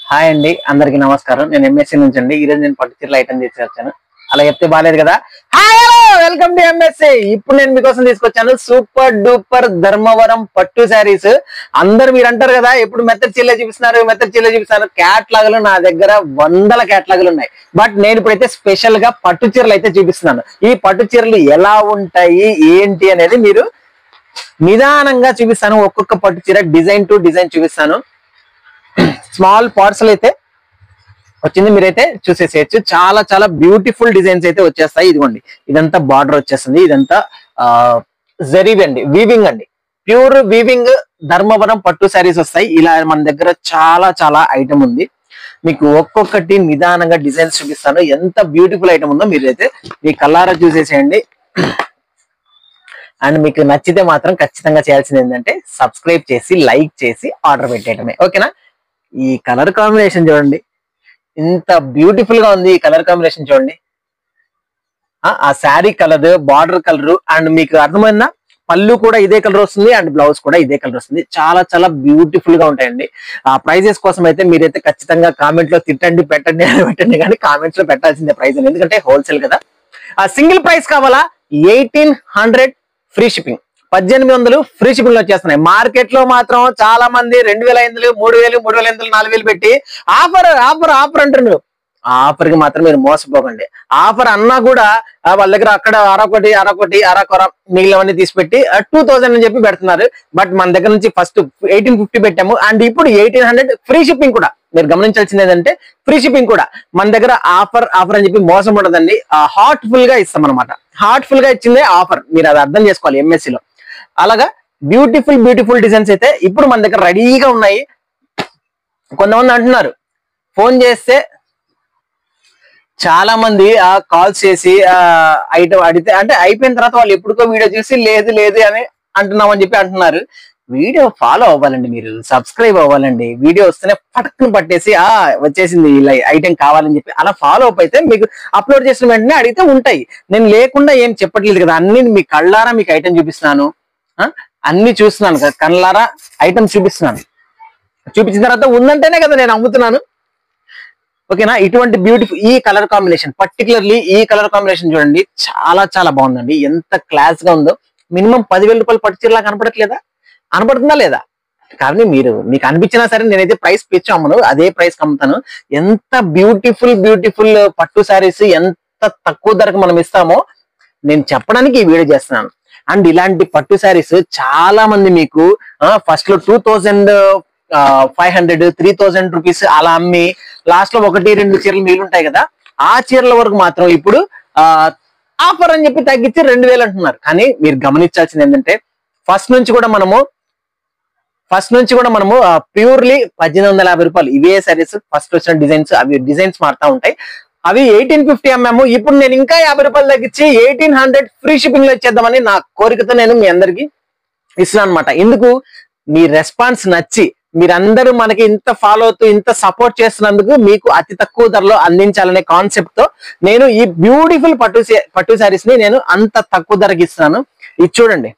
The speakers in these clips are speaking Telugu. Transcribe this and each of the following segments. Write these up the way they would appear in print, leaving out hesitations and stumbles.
హాయ్ అండి, అందరికి నమస్కారం. నేను ఎంఎస్సీ నుంచి అండి. ఈ రోజు నేను పట్టు చీరల ఐటమ్ చేసి వచ్చాను. అలా చెప్తే బాగాలేదు కదా. Hi, hello, welcome to MSc. ఇప్పుడు నేను మీకోసం తీసుకొచ్చాను సూపర్ డూపర్ ధర్మవరం పట్టు శారీస్. అందరు మీరు అంటారు కదా, ఎప్పుడు మెత్తడి చీరలే చూపిస్తున్నారు. క్యాట్లాగులు నా దగ్గర వందల క్యాట్లాగులు ఉన్నాయి. బట్ నేను ఇప్పుడైతే స్పెషల్ గా పట్టు చీరలు అయితే చూపిస్తున్నాను. ఈ పట్టు చీరలు ఎలా ఉంటాయి ఏంటి అనేది మీరు నిదానంగా చూపిస్తాను. ఒక్కొక్క పట్టు చీర డిజైన్ టు డిజైన్ చూపిస్తాను. స్మాల్ పార్సల్ అయితే వచ్చింది, మీరైతే చూసేసేయచ్చు. చాలా చాలా బ్యూటిఫుల్ డిజైన్స్ అయితే వచ్చేస్తాయి. ఇదిగోండి, ఇదంతా బార్డర్ వచ్చేస్తుంది. ఇదంతా జరీబ్ అండి, వీవింగ్ అండి, ప్యూర్ వీవింగ్ ధర్మవరం పట్టు శారీస్ వస్తాయి. ఇలా మన దగ్గర చాలా చాలా ఐటమ్ ఉంది. మీకు ఒక్కొక్కటి నిదానంగా డిజైన్స్ చూపిస్తాను. ఎంత బ్యూటిఫుల్ ఐటమ్ ఉందో మీరైతే మీ కళ్ళారా చూసేసేయండి. అండ్ మీకు నచ్చితే మాత్రం ఖచ్చితంగా చేయాల్సింది ఏంటంటే సబ్స్క్రైబ్ చేసి లైక్ చేసి ఆర్డర్ పెట్టేయటమే, ఓకేనా. ఈ కలర్ కాంబినేషన్ చూడండి, ఇంత బ్యూటిఫుల్ గా ఉంది. ఈ కలర్ కాంబినేషన్ చూడండి, ఆ sari colour, border colour, and మీకు అర్థమైందా, పళ్ళు కూడా ఇదే కలర్ వస్తుంది అండ్ బ్లౌజ్ కూడా ఇదే కలర్ వస్తుంది. చాలా చాలా బ్యూటిఫుల్ గా ఉంటాయండి. ఆ ప్రైజెస్ కోసం అయితే మీరైతే ఖచ్చితంగా కామెంట్ లో తిట్టండి, పెట్టండి కానీ కామెంట్స్ లో పెట్టాల్సిందే ప్రైస్, ఎందుకంటే హోల్సేల్ కదా. ఆ సింగిల్ ప్రైస్ కావాలా, 1800 ఫ్రీ షిప్పింగ్, 1800 ఫ్రీ షిప్పింగ్ లో వచ్చేస్తున్నాయి. మార్కెట్ లో మాత్రం చాలా మంది 2500, 3000, 3500, 4000 పెట్టి ఆఫర్ ఆఫర్ ఆఫర్ అంటున్నారు. ఆ ఆఫర్ కి మాత్రం మీరు మోసపోకండి. ఆఫర్ అన్నా కూడా వాళ్ళ దగ్గర అక్కడ అరొకటి మిగిలినవన్నీ తీసిపెట్టి 2000 అని చెప్పి పెడుతున్నారు. బట్ మన దగ్గర నుంచి ఫస్ట్ 1850 పెట్టాము, అండ్ ఇప్పుడు 1800 ఫ్రీ షిప్పింగ్ కూడా. మీరు గమనించాల్సింది ఏంటంటే ఫ్రీ షిప్పింగ్ కూడా మన దగ్గర ఆఫర్ అని చెప్పి మోసం ఉండదండి. హార్ట్ఫుల్ గా ఇస్తాం అనమాట. హార్ట్ఫుల్ గా ఇచ్చిందే ఆఫర్, మీరు అది అర్థం చేసుకోవాలి ఎంఎస్సీ లో. అలాగా బ్యూటిఫుల్ డిజైన్స్ అయితే ఇప్పుడు మన దగ్గర రెడీగా ఉన్నాయి. కొంతమంది అంటున్నారు, ఫోన్ చేస్తే చాలా మంది కాల్స్ చేసి ఐటమ్ అడిగితే, అంటే అయిపోయిన తర్వాత వాళ్ళు ఎప్పుడుకో వీడియో చూసి లేదు అని అంటున్నామని చెప్పి అంటున్నారు. వీడియో ఫాలో అవ్వాలండి, మీరు సబ్స్క్రైబ్ అవ్వాలండి. వీడియో వస్తేనే పటక్కుని పట్టేసి వచ్చేసింది ఇలా ఐటమ్ కావాలని చెప్పి అలా ఫాలో అప్ అయితే మీకు అప్లోడ్ చేసిన వెంటనే అడిగితే ఉంటాయి. నేను లేకుండా ఏం చెప్పట్లేదు కదా, అన్ని మీ కళ్ళారా మీకు ఐటమ్ చూపిస్తున్నాను, అన్ని చూస్తున్నాను కదా, కళ్ళారా ఐటమ్ చూపిస్తున్నాను. చూపించిన తర్వాత ఉందంటేనే కదా నేను అమ్ముతున్నాను, ఓకేనా. ఇటువంటి బ్యూటిఫుల్ ఈ కలర్ కాంబినేషన్, పర్టికులర్లీ ఈ కలర్ కాంబినేషన్ చూడండి, చాలా చాలా బాగుందండి. ఎంత క్లాస్ గా ఉందో. మినిమం 10,000 రూపాయలు పట్టు చీరలా కనపడుతుందా లేదా? కానీ మీకు అనిపించినా సరే నేనైతే ప్రైస్ పిచ్చి అమ్మను, అదే ప్రైస్ అమ్ముతాను. ఎంత బ్యూటిఫుల్ పట్టు శారీస్ ఎంత తక్కువ ధరకు మనం ఇస్తామో నేను చెప్పడానికి ఈ వీడియో చేస్తున్నాను. అండ్ ఇలాంటి పట్టు శారీస్ చాలా మంది మీకు ఫస్ట్ లో 2500, 3000 రూపీస్ అలా అమ్మి లాస్ట్ లో 1-2 చీరలు మిగిలింటాయి కదా, ఆ చీరల వరకు మాత్రం ఇప్పుడు ఆఫర్ అని చెప్పి తగ్గించి 2000 అంటున్నారు. కానీ మీరు గమనించాల్సింది ఏంటంటే ఫస్ట్ నుంచి కూడా మనము ప్యూర్లీ 1850 రూపాయలు ఇవే శారీస్. ఫస్ట్ వచ్చిన డిజైన్స్, అవి డిజైన్స్ మారుతా ఉంటాయి. అవి 1850 అమ్మాము. ఇప్పుడు నేను ఇంకా 50 రూపాయలు తగ్గించి 1800 ఫ్రీ షిప్పింగ్ లో ఇచ్చేద్దామని నా కోరికతో నేను మీ అందరికి ఇస్తున్నాను అనమాట. ఎందుకు, మీ రెస్పాన్స్ నచ్చి మీరందరూ మనకి ఇంత ఫాలో అవుతూ ఇంత సపోర్ట్ చేస్తున్నందుకు మీకు అతి తక్కువ ధరలో అందించాలనే కాన్సెప్ట్ తో నేను ఈ బ్యూటిఫుల్ పట్టు శారీస్ ని నేను అంత తక్కువ ధరకి ఇస్తున్నాను. ఇది చూడండి,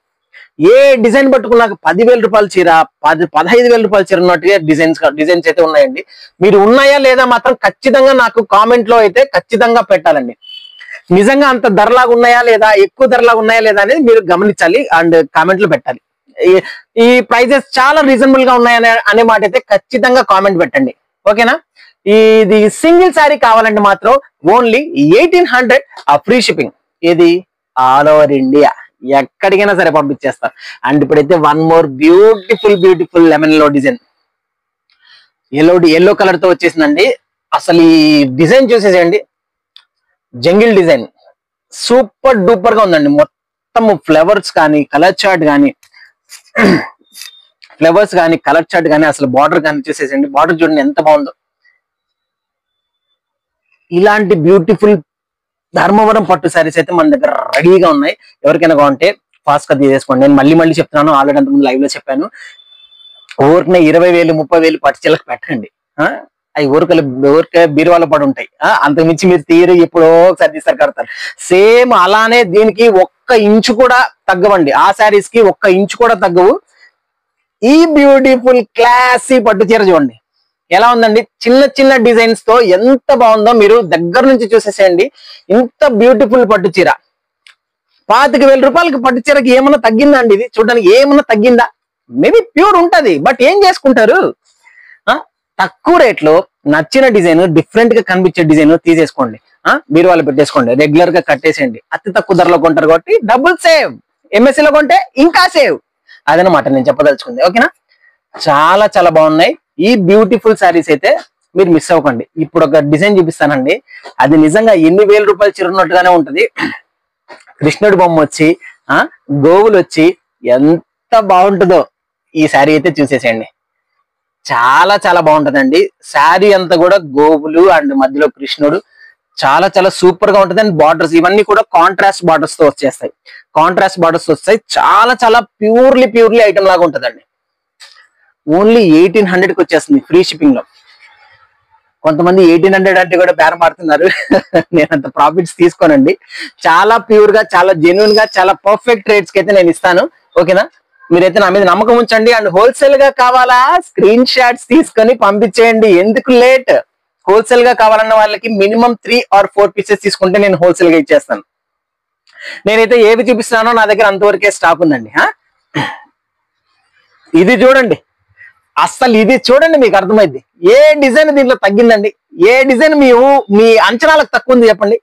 ఏ డిజైన్ పట్టుకున్నాక 10,000 రూపాయల చీర, 15,000 రూపాయల చీర ఉన్నట్టుగా డిజైన్స్ అయితే ఉన్నాయండి. మీరు ఉన్నాయా లేదా మాత్రం ఖచ్చితంగా నాకు కామెంట్ లో అయితే ఖచ్చితంగా పెట్టాలండి. నిజంగా అంత ధరలాగా ఉన్నాయా లేదా, ఎక్కువ ధరలాగా ఉన్నాయా లేదా అనేది మీరు గమనించాలి అండ్ కామెంట్ లో పెట్టాలి. ఈ ప్రైజెస్ చాలా రీజనబుల్ గా ఉన్నాయని అనే మాట అయితే ఖచ్చితంగా కామెంట్ పెట్టండి, ఓకేనా. ఇది సింగిల్ శారీ కావాలంటే మాత్రం ఓన్లీ 1800 ఫ్రీ షిప్పింగ్. ఇది ఆల్ ఓవర్ ఇండియా, ఎక్కడికైనా సరే పంపించేస్తారు. అండ్ ఇప్పుడైతే వన్ మోర్ బ్యూటిఫుల్ లెమన్ లో డిజైన్, ఎల్లో కలర్ తో వచ్చేసిందండి. అసలు ఈ డిజైన్ చూసేసేయండి, జంగిల్ డిజైన్ సూపర్ డూపర్ గా ఉందండి. మొత్తం ఫ్లవర్స్ కానీ కలర్ చార్ట్ కానీ అసలు బార్డర్ కానీ చూసేసేయండి. బార్డర్ చూడండి ఎంత బాగుందో. ఇలాంటి బ్యూటిఫుల్ ధర్మవరం పట్టు శారీస్ అయితే మన దగ్గర రెడీగా ఉన్నాయి. ఎవరికైనా కావాలంటే ఫాస్ట్ గా తీసేసుకోండి. నేను మళ్ళీ చెప్తున్నాను, ఆల్రెడీ అంతకుముందు లైవ్ లో చెప్పాను. ఊరికనే 20,000, 30,000 పట్టు చీరలకు పెట్టండి. అవి ఊరికే బీరువాలో పడి ఉంటాయి. అంతకుమించి మీరు తీరు ఎప్పుడో ఒకసారి తీస్తారు కడతారు. సేమ్ అలానే దీనికి 1 ఇంచు కూడా తగ్గవండి. ఆ శారీస్ కి 1 ఇంచు కూడా తగ్గవు. ఈ బ్యూటిఫుల్ క్లాసీ పట్టు చీర చూడండి, ఎలా ఉందండి? చిన్న చిన్న డిజైన్స్ తో ఎంత బాగుందో మీరు దగ్గర నుంచి చూసేసేయండి. ఇంత బ్యూటిఫుల్ పట్టు చీర 25,000 రూపాయలకి పట్టు చీరకి ఏమన్నా తగ్గిందా అండి? ఇది చూడడానికి ఏమన్నా తగ్గిందా? మేబీ ప్యూర్ ఉంటది, బట్ ఏం చేసుకుంటారు? తక్కువ రేట్ లో నచ్చిన డిజైన్, డిఫరెంట్ గా కనిపించే డిజైన్ తీసేసుకోండి, మీరు వాళ్ళు పెట్టేసుకోండి, రెగ్యులర్ గా కట్టేసేయండి. అతి తక్కువ ధరలో కొంటారు కాబట్టి డబుల్ సేవ్. ఎంఎస్సీ లో కొంటే ఇంకా సేవ్. అదనమాట నేను చెప్పదలుచుకుంది. ఓకేనా? చాలా చాలా బాగున్నాయి ఈ బ్యూటిఫుల్ శారీస్ అయితే. మీరు మిస్ అవ్వకండి. ఇప్పుడు ఒక డిజైన్ చూపిస్తానండి, అది నిజంగా ఎన్ని వేల రూపాయలు చిరున్నట్టుగానే ఉంటది. కృష్ణుడి బొమ్మ వచ్చి గోవులు వచ్చి ఎంత బాగుంటుందో ఈ శారీ అయితే చూసేసేయండి. చాలా చాలా బాగుంటదండి. శారీ అంతా కూడా గోవులు అండ్ మధ్యలో కృష్ణుడు, చాలా చాలా సూపర్ గా ఉంటుంది. అండ్ బార్డర్స్ ఇవన్నీ కూడా కాంట్రాస్ట్ బార్డర్స్ తో వచ్చేస్తాయి. కాంట్రాస్ట్ బార్డర్స్ వస్తాయి. చాలా చాలా ప్యూర్లీ ఐటమ్ లాగా ఉంటదండి. ఓన్లీ 1800కి వచ్చేస్తుంది ఫ్రీ షిప్పింగ్ లో. కొంతమంది 1800 అంటే కూడా బేరం ఆడుతున్నారు. నేను అంత ప్రాఫిట్స్ తీసుకోనండి. చాలా ప్యూర్ గా, చాలా జెన్యున్ గా, చాలా పర్ఫెక్ట్ రేట్స్ కి అయితే నేను ఇస్తాను. ఓకేనా? మీరైతే నా మీద నమ్మకం ఉంచండి. అండ్ హోల్సేల్ గా కావాలా స్క్రీన్ షాట్స్ తీసుకొని పంపించేయండి. ఎందుకు లేట్? హోల్సేల్ గా కావాలన్న వాళ్ళకి మినిమం 3 or 4 పీసెస్ తీసుకుంటే నేను హోల్సేల్ గా ఇచ్చేస్తాను. నేనైతే ఏవి చూపిస్తున్నానో నా దగ్గర అంతవరకే స్టాక్ ఉందండి. ఇది చూడండి, అస్సలు ఇది చూడండి, మీకు అర్థమైంది. ఏ డిజైన్ దీంట్లో తగ్గిందండి? ఏ డిజైన్ మీ అంచనాలకు తక్కువ ఉంది చెప్పండి?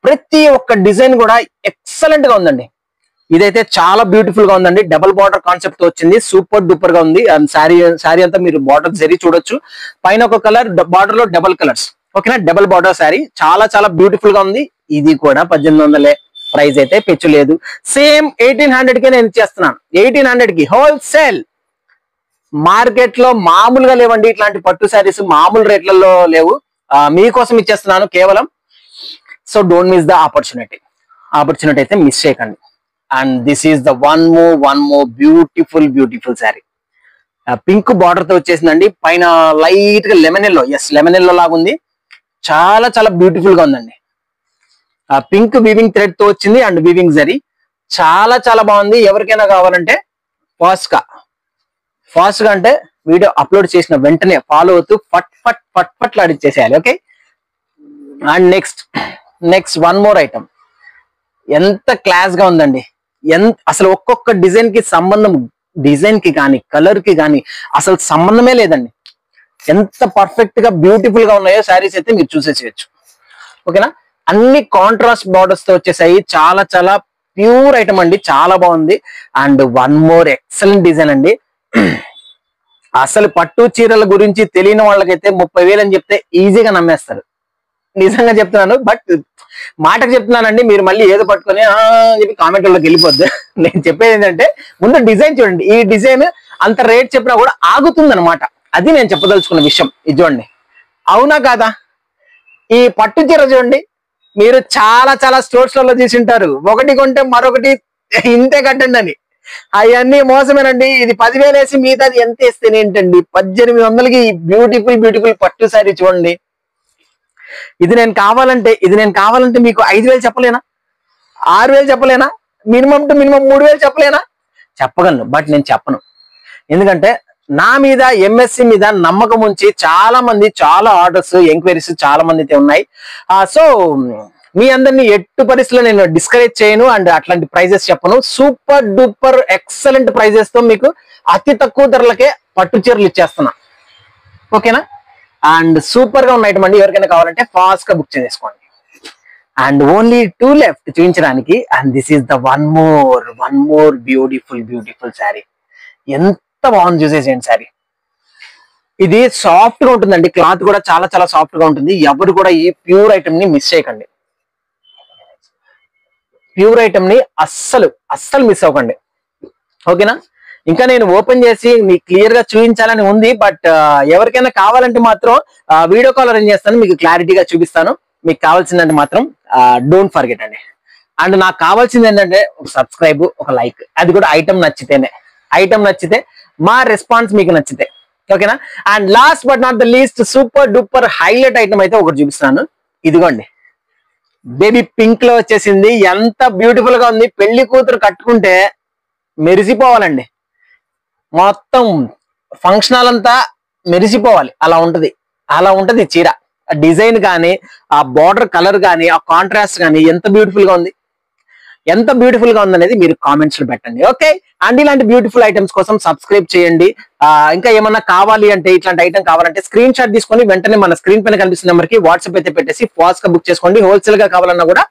ప్రతి ఒక్క డిజైన్ కూడా ఎక్సలెంట్ గా ఉందండి. ఇదైతే చాలా బ్యూటిఫుల్ గా ఉందండి. డబుల్ బార్డర్ కాన్సెప్ట్ తో వచ్చింది. సూపర్ డూపర్ గా ఉంది. అండ్ శారీ అంతా మీరు బార్డర్ జరీ చూడొచ్చు. పైన ఒక కలర్, బార్డర్ లో డబల్ కలర్స్. ఓకేనా? డబుల్ బార్డర్ శారీ చాలా చాలా బ్యూటిఫుల్ గా ఉంది. ఇది కూడా 1800 ప్రైస్ అయితే పెచ్చు లేదు. సేమ్ 1800కే నేను ఇచ్చేస్తున్నాను. 1800కి హోల్సేల్. మార్కెట్ లో మామూలుగా లేవండి ఇట్లాంటి పట్టు శారీస్, మామూలు రేట్లలో లేవు. మీకోసం ఇచ్చేస్తున్నాను కేవలం. So don't miss the opportunity అయితే మిస్ చేయకండి. And this is the one more beautiful sari. Pink border తో వచ్చేసిందండి. పైన లైట్ గా లెమన్ ఎల్లో లాగా ఉంది. చాలా చాలా బ్యూటిఫుల్ గా ఉందండి. పింక్ వీవింగ్ థ్రెడ్ తో వచ్చింది అండ్ వీవింగ్ జరీ. చాలా చాలా బాగుంది. ఎవరికైనా కావాలంటే ఫాస్ట్ గా అంటే వీడియో అప్లోడ్ చేసిన వెంటనే ఫాలో అవుతూ ఫట్ లాడిచ్చేసేయాలి. Okay? And next one more item. ఎంత క్లాస్ గా ఉందండి. అసలు ఒక్కొక్క డిజైన్ కి సంబంధం, డిజైన్ కి కానీ కలర్ కి కానీ అసలు సంబంధమే లేదండి. ఎంత పర్ఫెక్ట్ గా బ్యూటిఫుల్ గా ఉన్నాయో శారీస్ అయితే మీరు చూసేసేయచ్చు. ఓకేనా? అన్ని కాంట్రాస్ట్ బార్డర్స్ తో వచ్చేసాయి. చాలా చాలా ప్యూర్ ఐటమ్ అండి. చాలా బాగుంది. And one more excellent design అండి. అసలు పట్టు చీరల గురించి తెలియని వాళ్ళకైతే 30,000 అని చెప్తే ఈజీగా నమ్మేస్తారు. నిజంగా చెప్తున్నాను. బట్ మాటకు చెప్తున్నానండి, మీరు మళ్ళీ ఏదో పట్టుకొని చెప్పి కామెంట్లోకి వెళ్ళిపోద్దు. నేను చెప్పేది ఏంటంటే ముందు డిజైన్ చూడండి. ఈ డిజైన్ అంత రేట్ చెప్పినా కూడా ఆగుతుంది అనమాట. అది నేను చెప్పదలుచుకున్న విషయం. ఇది చూడండి, అవునా కాదా? ఈ పట్టు చీర చూడండి, మీరు చాలా చాలా స్టోర్స్ లలో చూసి ఉంటారు, ఒకటి కొంటే మరొకటి ఇంతే కట్టండి అని. అవన్నీ మోసమేనండి. ఇది 10,000 వేసి మిగతాది ఎంత వేస్తేనే ఏంటండి? 1800కి బ్యూటిఫుల్ పట్టు శారీ చూడండి. ఇది నేను కావాలంటే మీకు 5,000 చెప్పలేనా? 6,000 చెప్పలేనా? మినిమం టు మినిమం 3,000 చెప్పలేనా? చెప్పగలను, బట్ నేను చెప్పను. ఎందుకంటే నా మీద ఎంఎస్సి మీద నమ్మకం ఉంచి చాలా మంది, చాలా ఆర్డర్స్, ఎంక్వైరీస్ చాలా మంది అయితే ఉన్నాయి. సో మీ అందరినీ ఎట్టు పరిస్థితుల్లో నేను డిస్కరేజ్ చేయను అండ్ అట్లాంటి ప్రైజెస్ చెప్పను. సూపర్ డూపర్ ఎక్సలెంట్ ప్రైజెస్ తో మీకు అతి తక్కువ ధరలకే పట్టు చీరలు ఇచ్చేస్తున్నా. ఓకేనా? అండ్ సూపర్ గా ఉన్న ఐటమ్ అండి. ఎవరికైనా కావాలంటే ఫాస్ట్ గా బుక్ చేసుకోండి. అండ్ ఓన్లీ 2 లెఫ్ట్ చూపించడానికి. And this is the one more beautiful sari. ఎంత బాగుంది చూసేసేయండి శారీ. ఇది సాఫ్ట్ గా ఉంటుందండి. క్లాత్ కూడా చాలా చాలా సాఫ్ట్ గా ఉంటుంది. ఎవరు కూడా ఈ ప్యూర్ ఐటమ్ ని మిస్ చేయకండి. ప్యూర్ ఐటమ్ ని అస్సలు మిస్ అవ్వకండి. ఓకేనా? ఇంకా నేను ఓపెన్ చేసి మీకు క్లియర్ గా చూపించాలని ఉంది. బట్ ఎవరికైనా కావాలంటే మాత్రం వీడియో కాల్ అరేంజ్ చేస్తాను, మీకు క్లారిటీగా చూపిస్తాను. మీకు కావాల్సిందంటే మాత్రం డోంట్ ఫర్గెట్ అండి. అండ్ నాకు కావాల్సింది ఏంటంటే ఒక సబ్స్క్రైబ్, ఒక లైక్. అది కూడా ఐటమ్ నచ్చితే, మా రెస్పాన్స్ మీకు నచ్చితే. ఓకేనా? And last but not the least super duper highlight item అయితే ఒకటి చూపిస్తున్నాను. ఇదిగోండి, బేబీ పింక్ లో వచ్చేసింది. ఎంత బ్యూటిఫుల్ గా ఉంది. పెళ్లి కూతురు కట్టుకుంటే మెరిసిపోవాలండి. మొత్తం ఫంక్షన్ హాల్ అంతా మెరిసిపోవాలి, అలా ఉంటది చీర. డిజైన్ కానీ, ఆ బార్డర్ కలర్ కానీ, ఆ కాంట్రాస్ట్ కానీ ఎంత బ్యూటిఫుల్ గా ఉంది, ఎంత బ్యూటిఫుల్ గా ఉందనేది మీరు కామెంట్స్ లో పెట్టండి. ఓకే, అండ్ ఇలాంటి బ్యూటిఫుల్ ఐటమ్స్ కోసం సబ్స్క్రైబ్ చేయండి. ఇంకా ఏమన్నా కావాలి అంటే, ఇట్లాంటి ఐటమ్ కావాలంటే స్క్రీన్ షాట్ తీసుకొని వెంటనే మన స్క్రీన్ పైన కనిపిస్తున్న నెంబర్ కి వాట్సాప్ అయితే పెట్టేసి ఫాస్ట్ గా బుక్ చేసుకోండి. హోల్సేల్ గా కావాలన్నా కూడా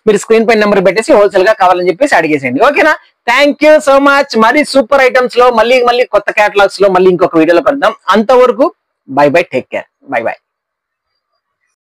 మీరు స్క్రీన్ పైన నెంబర్ పెట్టేసి హోల్సేల్ గా కావాలని చెప్పేసి అడిగేసేయండి. ఓకేనా, థ్యాంక్ యూ సో మచ్. మరి సూపర్ ఐటమ్స్ లో మళ్ళీ కొత్త కేటలాగ్స్ లో మళ్ళీ ఇంకొక వీడియోలో కలుద్దాం. అంతవరకు by by, take care, by by.